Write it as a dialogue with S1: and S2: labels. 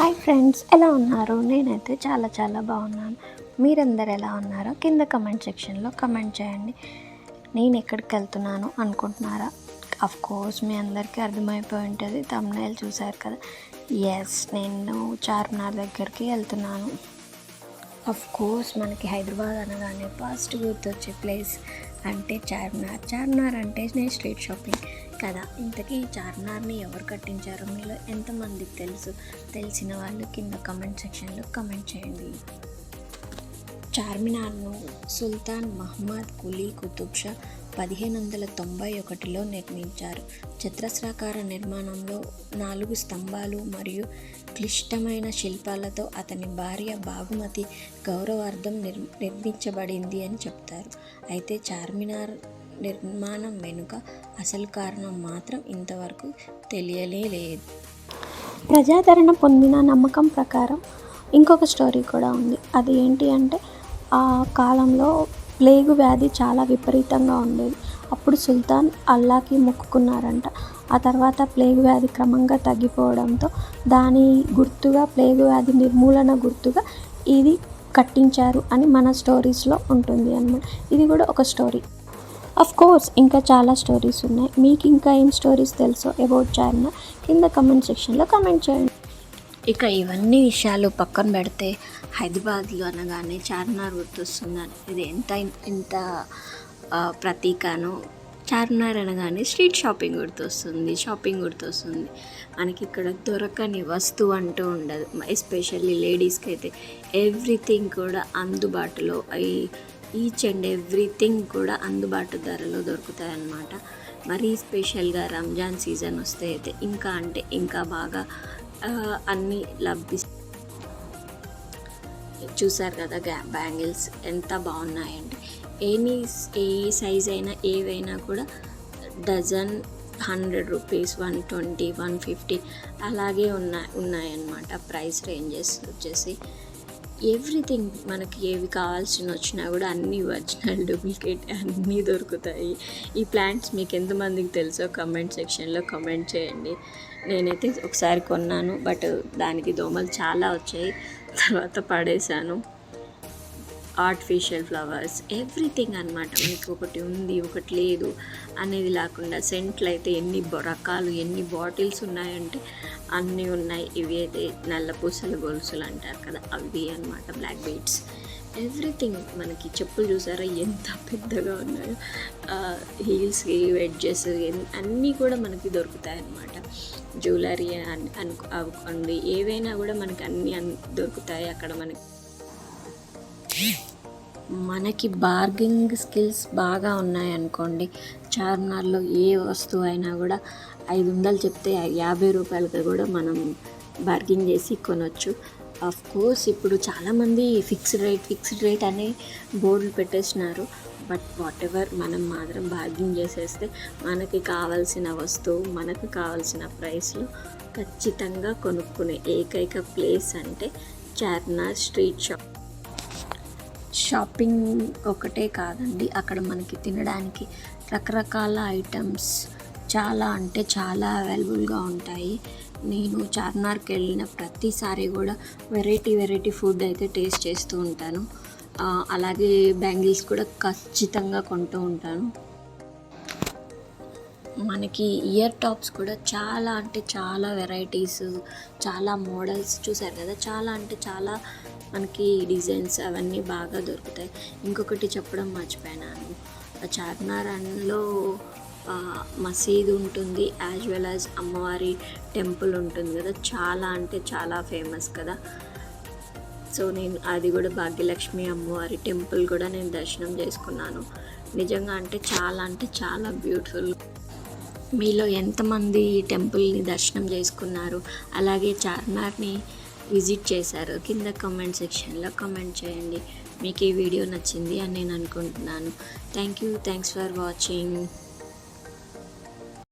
S1: Hi friends, ఎలా ఉన్నారు? నేనైతే చాలా బాగున్నాను. మీరందరు ఎలా ఉన్నారో కింద కమెంట్ సెక్షన్లో కమెంట్ చేయండి. నేను ఎక్కడికి వెళ్తున్నాను అనుకుంటున్నారా? కోర్స్ మీ అందరికీ అర్థమైపోయి ఉంటుంది, థంబ్నెయిల్ చూశారు కదా. ఎస్, నేను చార్మినార్ దగ్గరికి వెళ్తున్నాను. కోర్స్ మనకి హైదరాబాద్ అనగానే ఫస్ట్ గుర్తొచ్చే ప్లేస్ అంటే చార్మినార్ అంటే నేను స్ట్రీట్ షాపింగ్ కదా. ఇంతకీ చార్మినార్ని ఎవరు కట్టించారో మీలో ఎంతమందికి తెలుసు? తెలిసిన వాళ్ళు కింద కమెంట్ సెక్షన్లో కమెంట్ చేయండి. చార్మినార్ను సుల్తాన్ మహమ్మద్ కులీ కుతుబ్ షా 1591లో నిర్మించారు. చతురస్రాకార నిర్మాణంలో 4 స్తంభాలు మరియు క్లిష్టమైన శిల్పాలతో అతని భార్య బాగుమతి గౌరవార్థం నిర్మించబడింది అని చెప్తారు. అయితే చార్మినార్ నిర్మాణం వెనుక అసలు కారణం మాత్రం ఇంతవరకు తెలియలేదు. ప్రజాదరణ పొందిన నమ్మకం ప్రకారం ఇంకొక స్టోరీ కూడా ఉంది. అది ఏంటి అంటే, ఆ కాలంలో ప్లేగు వ్యాధి చాలా విపరీతంగా ఉండేది. అప్పుడు సుల్తాన్ అల్లాకి మొక్కుకున్నారంట. ఆ తర్వాత ప్లేగు వ్యాధి క్రమంగా తగ్గిపోవడంతో దాని గుర్తుగా, ప్లేగు వ్యాధి నిర్మూలన గుర్తుగా ఇది కట్టించారు అని మన స్టోరీస్లో ఉంటుంది అన్నమాట. ఇది కూడా ఒక స్టోరీ. కోర్స్ ఇంకా చాలా స్టోరీస్ ఉన్నాయి. మీకు ఇంకా ఏం స్టోరీస్ తెలుసో అబౌట్ చార్మినార్ కింద కమెంట్ సెక్షన్లో కమెంట్ చేయండి. ఇక ఇవన్నీ విషయాలు పక్కన పెడితే హైదరాబాద్లో అనగానే చార్మినార్ గుర్తొస్తుందని ఇది ఎంత ప్రతీకనో, చార్మినార్ అనగానే స్ట్రీట్ షాపింగ్ గుర్తొస్తుంది. మనకి ఇక్కడ దొరకని వస్తువు అంటూ ఉండదు. ఎస్పెషల్లీ లేడీస్కి అయితే ఎవ్రీథింగ్ కూడా అందుబాటులో, ఈచ్ అండ్ ఎవ్రీథింగ్ కూడా అందుబాటు ధరలో దొరుకుతాయి అన్నమాట. మరీ స్పెషల్గా రంజాన్ సీజన్ వస్తే అయితే ఇంకా బాగా అన్నీ లభిస్తాయి. చూసారు కదా బ్యాంగిల్స్ ఎంత బాగున్నాయంటే, ఏ సైజ్ అయినా ఏవైనా కూడా డజన్ 100 రూపీస్, 120, 150 అలాగే ఉన్నాయన్నమాట. ప్రైస్ రేంజెస్ వచ్చేసి ఎవ్రీథింగ్ మనకి ఏవి కావాల్సిన వచ్చినా కూడా అన్నీ ఒరిజినల్, డూప్లికేట్ అన్నీ దొరుకుతాయి. ఈ ప్లాంట్స్ మీకు ఎంతమందికి తెలుసో కమెంట్ సెక్షన్లో కమెంట్ చేయండి. నేనైతే ఒకసారి కొన్నాను, బట్ దానికి దోమలు చాలా వచ్చాయి, తర్వాత పడేశాను. ఆర్టిఫిషియల్ ఫ్లవర్స్ ఎవ్రీథింగ్ అనమాట. మీకు ఒకటి ఉంది ఒకటి లేదు అనేది లేకుండా, సెంట్లు అయితే ఎన్ని రకాలు, ఎన్ని బాటిల్స్ ఉన్నాయంటే అన్నీ ఉన్నాయి. ఇవి అయితే నల్ల పూసల గొలుసులు అంటారు కదా, అవి అనమాట. Black beads everything. మనకి చెప్పులు చూసారా ఎంత పెద్దగా ఉన్నాయో, హీల్స్కి వెడ్జెస్ అన్నీ కూడా మనకి దొరుకుతాయి అన్నమాట. జ్యువెలరీ అనుకోండి, ఏవైనా కూడా మనకి అన్నీ దొరుకుతాయి అక్కడ. మనకి బార్గెనింగ్ స్కిల్స్ బాగా ఉన్నాయనుకోండి, చార్మినార్లో ఏ వస్తువు అయినా కూడా 500 చెప్తే 50 రూపాయలకి కూడా మనం బార్గెనింగ్ చేసి కొనవచ్చు. కోర్స్ ఇప్పుడు చాలామంది ఫిక్స్డ్ రేట్ అని బోర్డులు పెట్టేసినారు. బట్ వాట్ ఎవర్, మనం మాత్రం బార్గెనింగ్ చేసేస్తే మనకి కావాల్సిన వస్తువు మనకు కావాల్సిన ప్రైస్లో ఖచ్చితంగా కొనుక్కునే ఏకైక ప్లేస్ అంటే చార్మినార్ స్ట్రీట్ షాపింగ్ ఒకటే కాదండి, అక్కడ మనకి తినడానికి రకరకాల ఐటమ్స్ చాలా అవైలబుల్గా ఉంటాయి. నేను చార్మినార్కి వెళ్ళిన ప్రతిసారి కూడా వెరైటీ ఫుడ్ అయితే టేస్ట్ చేస్తూ ఉంటాను. అలాగే బ్యాంగిల్స్ కూడా ఖచ్చితంగా కొంటూ ఉంటాను. మనకి ఇయర్ టాప్స్ కూడా చాలా వెరైటీస్, చాలా మోడల్స్ చూసారు కదా, చాలా మనకి డిజైన్స్ అవన్నీ బాగా దొరుకుతాయి. ఇంకొకటి చెప్పడం మర్చిపోయినాను, చార్మినార్లో మసీదు ఉంటుంది, యాజ్ వెల్ యాజ్ అమ్మవారి టెంపుల్ ఉంటుంది కదా, చాలా ఫేమస్ కదా. సో నేను అది కూడా భాగ్యలక్ష్మి అమ్మవారి టెంపుల్ కూడా నేను దర్శనం చేసుకున్నాను. నిజంగా చాలా బ్యూటిఫుల్. మీలో ఎంతమంది టెంపుల్ని దర్శనం చేసుకున్నారు, అలాగే చార్మినార్ని విజిట్ చేశారు కింద కమెంట్ సెక్షన్లో కమెంట్ చేయండి. మీకు ఈ వీడియో నచ్చింది అని నేను అనుకుంటున్నాను. Thanks for watching.